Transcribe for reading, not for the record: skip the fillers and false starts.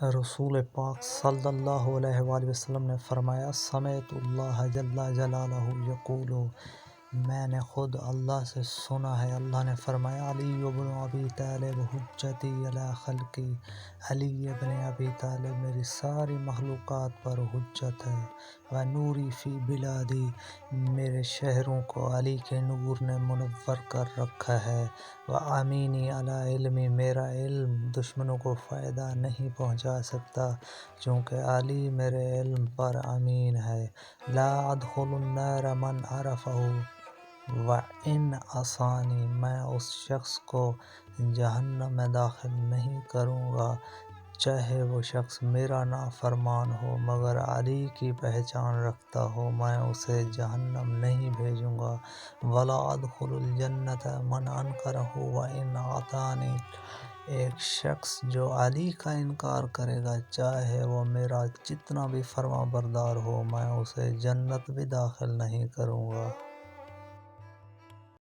رسول پاک صلی اللہ علیہ وآلہ وسلم نے فرمایا، سمعت اللہ جل جلالہ یقول، میں نے خود اللہ سے سنا ہے، اللہ نے فرمایا، علی بن ابی طالب حجتی علی خلقی، علی ابن ابی طالب میری ساری مخلوقات پر حجت ہے، و نوری فی بلادی، میرے شہروں کو علی کے نور نے منور کر رکھا ہے، و امینی علی علمی، میرا علم دشمنوں کو فائدہ نہیں پہنچا سکتا چونکہ علی میرے علم پر امین ہے، لا ادخل النار من عرفہ و ان عصانی، میں اس شخص کو جہنم میں داخل نہیں کروں گا چاہے وہ شخص میرا نافرمان ہو مگر علی کی پہچان رکھتا ہو، میں اسے جہنم نہیں بھیجوں گا، ولا ادخل الجنت من انکرہ و ان اطاعنی، ایک شخص جو علی کا انکار کرے گا چاہے وہ میرا جتنا بھی فرما بردار ہو، میں اسے جنت بھی داخل نہیں کروں گا۔